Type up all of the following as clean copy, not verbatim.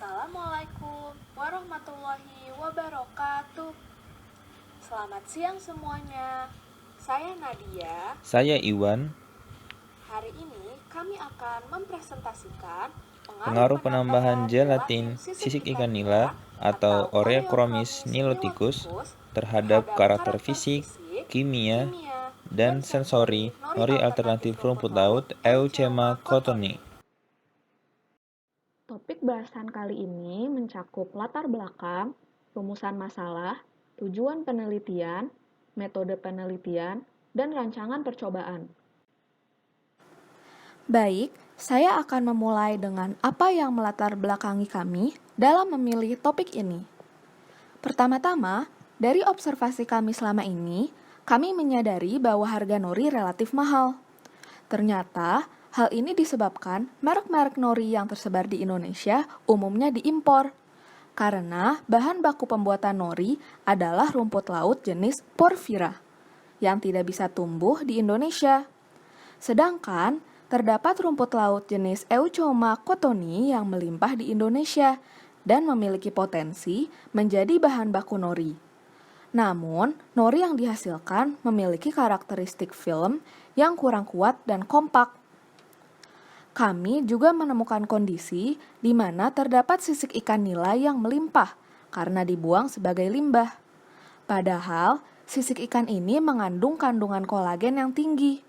Assalamualaikum warahmatullahi wabarakatuh. Selamat siang semuanya. Saya Nadia. Saya Iwan. Hari ini kami akan mempresentasikan Pengaruh penambahan gelatin sisik ikan nila atau Oreochromis niloticus terhadap karakter fisik, kimia, dan sensori nori alternatif rumput laut Euchema cottoni. Topik bahasan kali ini mencakup latar belakang, rumusan masalah, tujuan penelitian, metode penelitian, dan rancangan percobaan. Baik, saya akan memulai dengan apa yang melatar belakangi kami dalam memilih topik ini. Pertama-tama, dari observasi kami selama ini, kami menyadari bahwa harga nori relatif mahal. Ternyata, hal ini disebabkan merek-merek nori yang tersebar di Indonesia umumnya diimpor. Karena bahan baku pembuatan nori adalah rumput laut jenis Porphyra, yang tidak bisa tumbuh di Indonesia. Sedangkan, terdapat rumput laut jenis Euchema cottoni yang melimpah di Indonesia dan memiliki potensi menjadi bahan baku nori. Namun, nori yang dihasilkan memiliki karakteristik film yang kurang kuat dan kompak. Kami juga menemukan kondisi di mana terdapat sisik ikan nila yang melimpah karena dibuang sebagai limbah. Padahal, sisik ikan ini mengandung kandungan kolagen yang tinggi.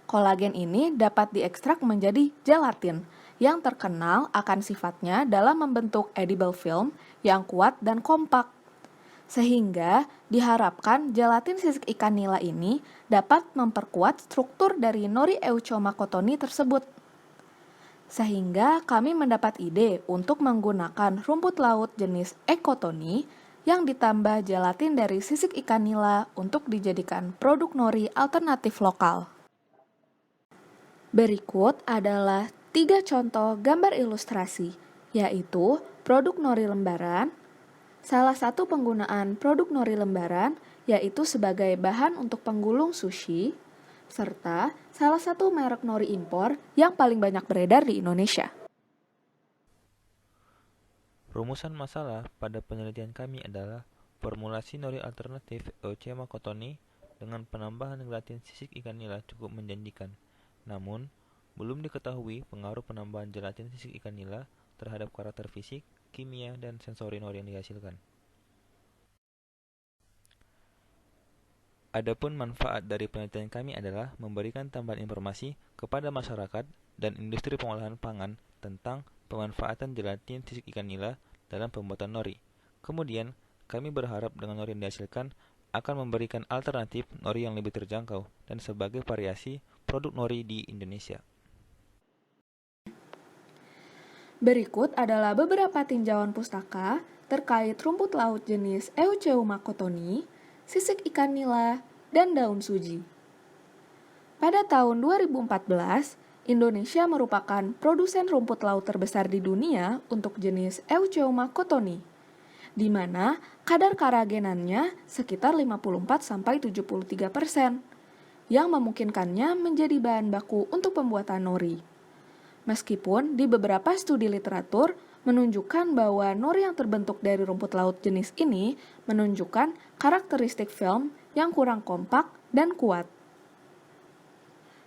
Kolagen ini dapat diekstrak menjadi gelatin yang terkenal akan sifatnya dalam membentuk edible film yang kuat dan kompak. Sehingga diharapkan gelatin sisik ikan nila ini dapat memperkuat struktur dari nori Euchema cottoni tersebut. Sehingga kami mendapat ide untuk menggunakan rumput laut jenis E. cottoni yang ditambah gelatin dari sisik ikan nila untuk dijadikan produk nori alternatif lokal. Berikut adalah 3 contoh gambar ilustrasi, yaitu produk nori lembaran. Salah satu penggunaan produk nori lembaran yaitu sebagai bahan untuk penggulung sushi, serta salah satu merek nori impor yang paling banyak beredar di Indonesia. Rumusan masalah pada penelitian kami adalah formulasi nori alternatif Euchema cottoni dengan penambahan gelatin sisik ikan nila cukup menjanjikan. Namun, belum diketahui pengaruh penambahan gelatin sisik ikan nila terhadap karakter fisik, kimia, dan sensori nori yang dihasilkan. Adapun manfaat dari penelitian kami adalah memberikan tambahan informasi kepada masyarakat dan industri pengolahan pangan tentang pemanfaatan gelatin sisik ikan nila dalam pembuatan nori. Kemudian, kami berharap dengan nori yang dihasilkan akan memberikan alternatif nori yang lebih terjangkau dan sebagai variasi produk nori di Indonesia. Berikut adalah beberapa tinjauan pustaka terkait rumput laut jenis Euchema cottoni, sisik ikan nila, dan daun suji. Pada tahun 2014, Indonesia merupakan produsen rumput laut terbesar di dunia untuk jenis Euchema cottoni, di mana kadar karagenannya sekitar 54-73%, yang memungkinkannya menjadi bahan baku untuk pembuatan nori. Meskipun di beberapa studi literatur menunjukkan bahwa nori yang terbentuk dari rumput laut jenis ini menunjukkan karakteristik film yang kurang kompak dan kuat.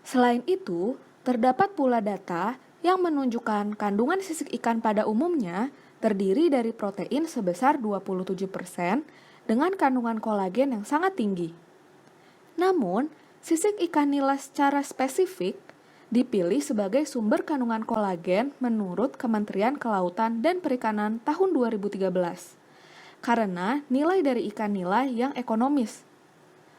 Selain itu, terdapat pula data yang menunjukkan kandungan sisik ikan pada umumnya terdiri dari protein sebesar 27% dengan kandungan kolagen yang sangat tinggi. Namun, sisik ikan nila secara spesifik dipilih sebagai sumber kandungan kolagen menurut Kementerian Kelautan dan Perikanan tahun 2013 karena nilai dari ikan nila yang ekonomis.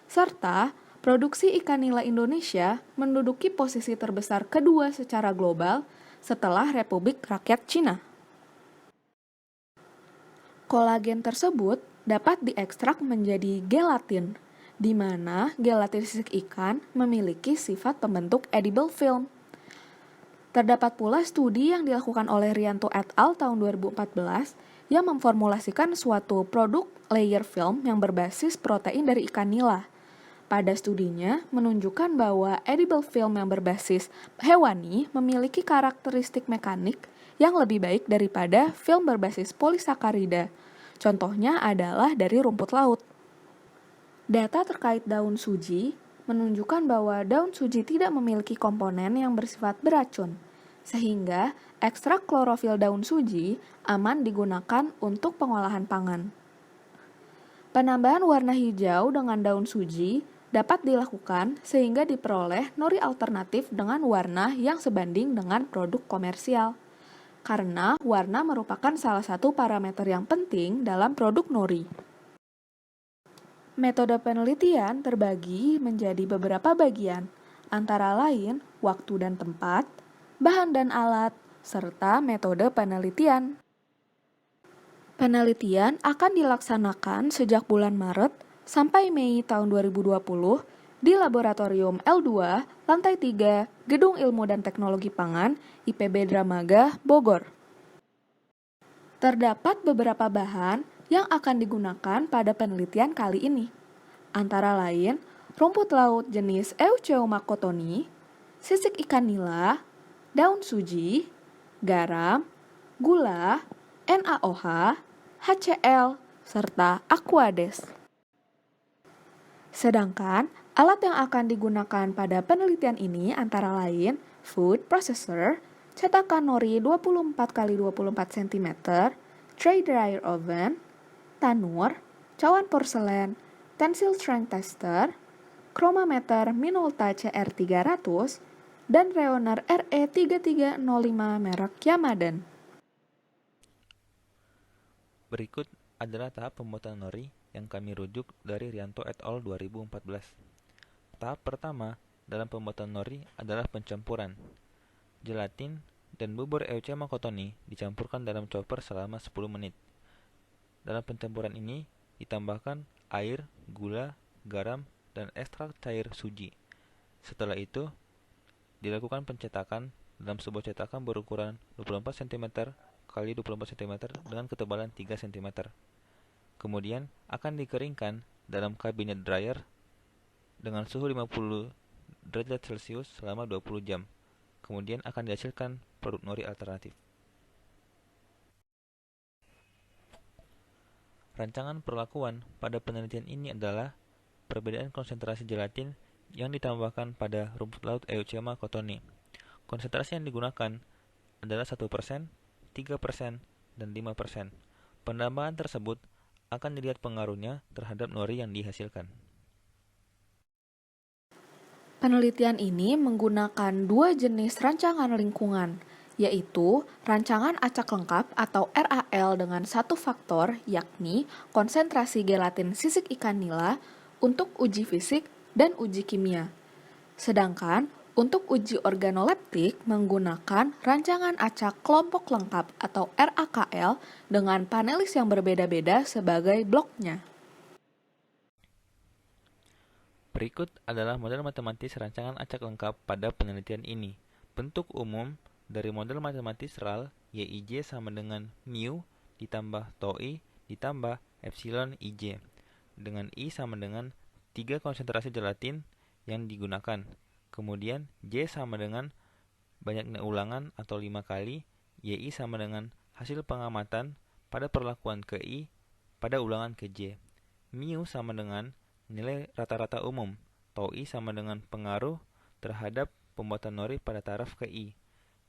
Serta, produksi ikan nila Indonesia menduduki posisi terbesar kedua secara global setelah Republik Rakyat Cina. Kolagen tersebut dapat diekstrak menjadi gelatin, di mana gelatin sisik ikan memiliki sifat pembentuk edible film. Terdapat pula studi yang dilakukan oleh Rianto et al. Tahun 2014 yang memformulasikan suatu produk layer film yang berbasis protein dari ikan nila. Pada studinya menunjukkan bahwa edible film yang berbasis hewani memiliki karakteristik mekanik yang lebih baik daripada film berbasis polisakarida. Contohnya adalah dari rumput laut. Data terkait daun suji menunjukkan bahwa daun suji tidak memiliki komponen yang bersifat beracun, sehingga ekstrak klorofil daun suji aman digunakan untuk pengolahan pangan. Penambahan warna hijau dengan daun suji dapat dilakukan sehingga diperoleh nori alternatif dengan warna yang sebanding dengan produk komersial. Karena warna merupakan salah satu parameter yang penting dalam produk nori. Metode penelitian terbagi menjadi beberapa bagian, antara lain waktu dan tempat, bahan dan alat, serta metode penelitian. Penelitian akan dilaksanakan sejak bulan Maret sampai Mei tahun 2020 di Laboratorium L2, Lantai 3, Gedung Ilmu dan Teknologi Pangan, IPB Dramaga, Bogor. Terdapat beberapa bahan yang akan digunakan pada penelitian kali ini, antara lain rumput laut jenis Eucheuma cottoni, sisik ikan nila, daun suji, garam, gula, NaOH, HCl, serta Aquades. Sedangkan alat yang akan digunakan pada penelitian ini antara lain food processor, cetakan nori 24x24 cm, tray dryer oven, tanur, cawan porselen, tensile strength tester, chromometer Minolta CR300, dan Reoner RE3305 merek Yamaden. Berikut adalah tahap pembuatan nori yang kami rujuk dari Rianto et al. 2014. Tahap pertama dalam pembuatan nori adalah pencampuran. Gelatin dan bubur Eucheuma cottoni dicampurkan dalam chopper selama 10 menit. Dalam pencampuran ini ditambahkan air, gula, garam, dan ekstrak cair suji. Setelah itu dilakukan pencetakan dalam sebuah cetakan berukuran 24 cm x 24 cm dengan ketebalan 3 cm. Kemudian akan dikeringkan dalam kabinet dryer dengan suhu 50 derajat Celcius selama 20 jam. Kemudian akan dihasilkan produk nori alternatif. Rancangan perlakuan pada penelitian ini adalah perbedaan konsentrasi gelatin yang ditambahkan pada rumput laut Eucheuma cottoni. Konsentrasi yang digunakan adalah 1%, 3%, dan 5%. Penambahan tersebut akan dilihat pengaruhnya terhadap nori yang dihasilkan. Penelitian ini menggunakan dua jenis rancangan lingkungan, yaitu rancangan acak lengkap atau RAL dengan satu faktor, yakni konsentrasi gelatin sisik ikan nila untuk uji fisik dan uji kimia. Sedangkan untuk uji organoleptik menggunakan rancangan acak kelompok lengkap atau RAKL dengan panelis yang berbeda-beda sebagai bloknya. Berikut adalah model matematis rancangan acak lengkap pada penelitian ini. Bentuk umum dari model matematis RAL YIJ sama dengan mu ditambah tau I ditambah epsilon IJ, dengan I sama dengan 3 konsentrasi gelatin yang digunakan. Kemudian J sama dengan banyaknya ulangan atau 5 kali, YI sama dengan hasil pengamatan pada perlakuan ke I pada ulangan ke J. Mu sama dengan nilai rata-rata umum, tau I sama dengan pengaruh terhadap pembuatan nori pada taraf ke I.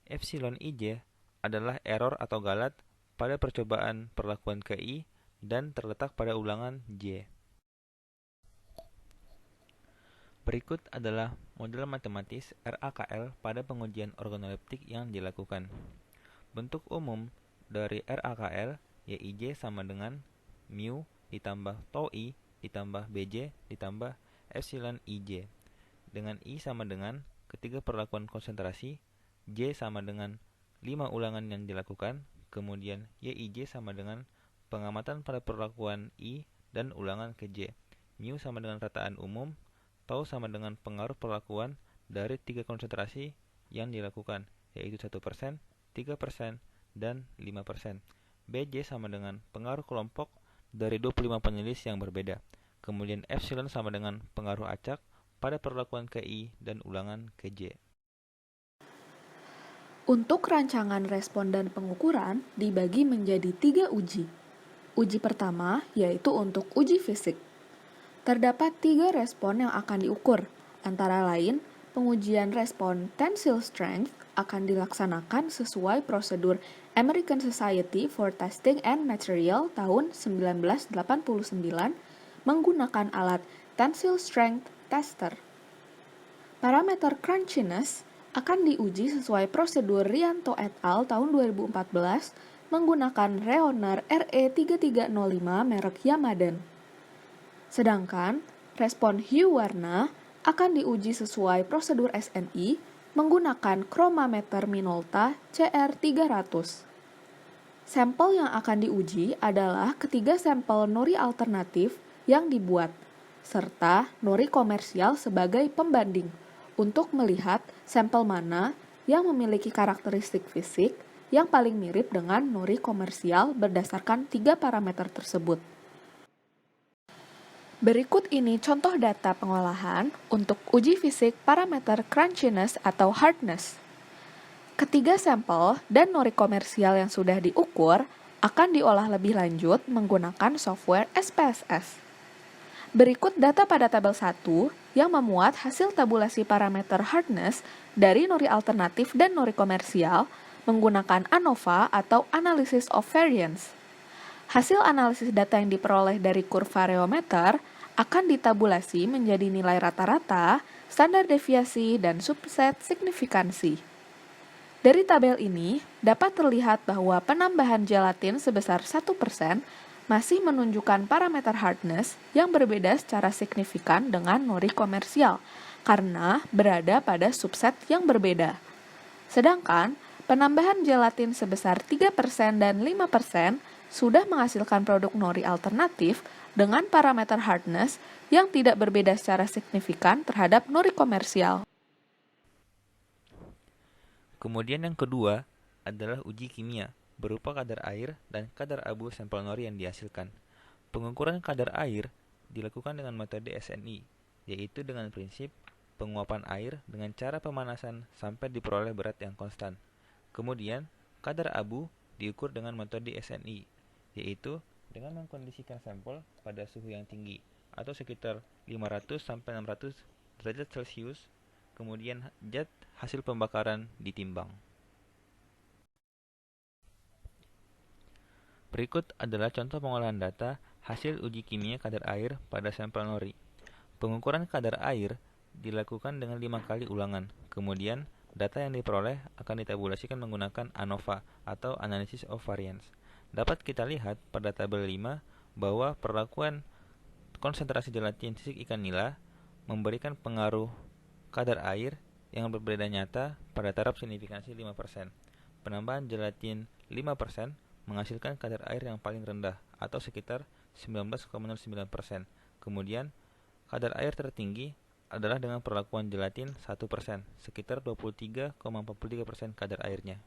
Epsilon IJ adalah error atau galat pada percobaan perlakuan ke I dan terletak pada ulangan J. Berikut adalah model matematis RAKL pada pengujian organoleptik yang dilakukan. Bentuk umum dari RAKL YIJ sama dengan mu ditambah tau I ditambah BJ ditambah epsilon IJ, dengan I sama dengan ketiga perlakuan konsentrasi, J sama dengan 5 ulangan yang dilakukan, kemudian YIJ sama dengan pengamatan pada perlakuan I dan ulangan ke J. Mu sama dengan rataan umum, tau sama dengan pengaruh perlakuan dari 3 konsentrasi yang dilakukan, yaitu 1%, 3%, dan 5%. BJ sama dengan pengaruh kelompok dari 25 panelis yang berbeda. Kemudian epsilon sama dengan pengaruh acak pada perlakuan ke I dan ulangan ke J. Untuk rancangan respon dan pengukuran dibagi menjadi 3 uji. Uji pertama yaitu untuk uji fisik. Terdapat 3 respon yang akan diukur, antara lain pengujian respon tensile strength akan dilaksanakan sesuai prosedur American Society for Testing and Material tahun 1989 menggunakan alat tensile strength tester. Parameter crunchiness akan diuji sesuai prosedur Rianto et al. Tahun 2014 menggunakan Rheoner RE3305 merek Yamaden. Sedangkan respon hue warna akan diuji sesuai prosedur SNI menggunakan Chromameter Minolta CR300. Sampel yang akan diuji adalah ketiga sampel nori alternatif yang dibuat, serta nori komersial sebagai pembanding untuk melihat sampel mana yang memiliki karakteristik fisik yang paling mirip dengan nori komersial berdasarkan 3 parameter tersebut. Berikut ini contoh data pengolahan untuk uji fisik parameter crunchiness atau hardness. Ketiga sampel dan nori komersial yang sudah diukur akan diolah lebih lanjut menggunakan software SPSS. Berikut data pada tabel 1 yang memuat hasil tabulasi parameter hardness dari nori alternatif dan nori komersial menggunakan ANOVA atau Analysis of Variance. Hasil analisis data yang diperoleh dari kurva Rheometer akan ditabulasi menjadi nilai rata-rata, standar deviasi, dan subset signifikansi. Dari tabel ini, dapat terlihat bahwa penambahan gelatin sebesar 1% masih menunjukkan parameter hardness yang berbeda secara signifikan dengan nori komersial, karena berada pada subset yang berbeda. Sedangkan, penambahan gelatin sebesar 3% dan 5% sudah menghasilkan produk nori alternatif dengan parameter hardness yang tidak berbeda secara signifikan terhadap nori komersial. Kemudian yang kedua adalah uji kimia, berupa kadar air dan kadar abu sampel nori yang dihasilkan. Pengukuran kadar air dilakukan dengan metode SNI, yaitu dengan prinsip penguapan air dengan cara pemanasan sampai diperoleh berat yang konstan. Kemudian, kadar abu diukur dengan metode SNI, yaitu dengan mengkondisikan sampel pada suhu yang tinggi, atau sekitar 500-600 derajat Celcius, kemudian zat hasil pembakaran ditimbang. Berikut adalah contoh pengolahan data hasil uji kimia kadar air pada sampel nori. Pengukuran kadar air dilakukan dengan 5 kali ulangan. Kemudian, data yang diperoleh akan ditabulasikan menggunakan ANOVA atau Analysis of Variance. Dapat kita lihat pada tabel 5 bahwa perlakuan konsentrasi gelatin sisik ikan nila memberikan pengaruh kadar air yang berbeda nyata pada taraf signifikansi 5%. Penambahan gelatin 5% menghasilkan kadar air yang paling rendah atau sekitar 19,09%. Kemudian, kadar air tertinggi adalah dengan perlakuan gelatin 1%, sekitar 23,43% kadar airnya.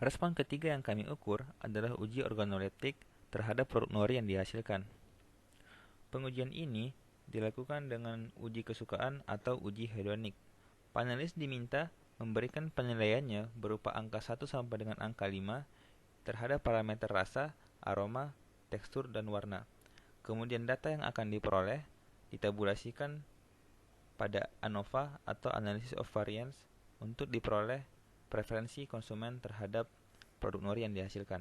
Respon ketiga yang kami ukur adalah uji organoleptik terhadap produk nori yang dihasilkan. Pengujian ini dilakukan dengan uji kesukaan atau uji hedonik. Panelis diminta memberikan penilaiannya berupa angka 1 sampai dengan angka 5 terhadap parameter rasa, aroma, tekstur, dan warna. Kemudian data yang akan diperoleh ditabulasikan pada ANOVA atau Analysis of Variance untuk diperoleh preferensi konsumen terhadap produk nori yang dihasilkan.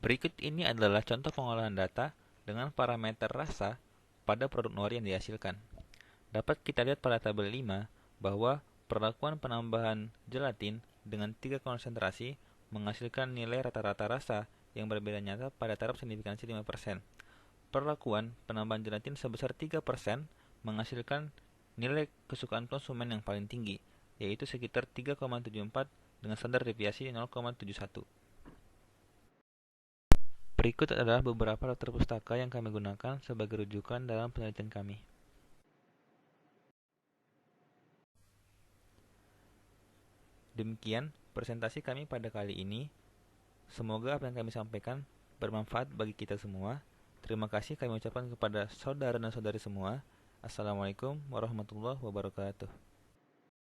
Berikut ini adalah contoh pengolahan data dengan parameter rasa pada produk nori yang dihasilkan. Dapat kita lihat pada tabel 5 bahwa perlakuan penambahan gelatin dengan 3 konsentrasi menghasilkan nilai rata-rata rasa yang berbeda nyata pada taraf signifikansi 5%. Perlakuan penambahan gelatin sebesar 3% menghasilkan nilai kesukaan konsumen yang paling tinggi, yaitu sekitar 3,74 dengan standar deviasi 0,71. Berikut adalah beberapa latar pustaka yang kami gunakan sebagai rujukan dalam penelitian kami. Demikian presentasi kami pada kali ini. Semoga apa yang kami sampaikan bermanfaat bagi kita semua. Terima kasih kami ucapkan kepada saudara dan saudari semua. Assalamualaikum warahmatullahi wabarakatuh.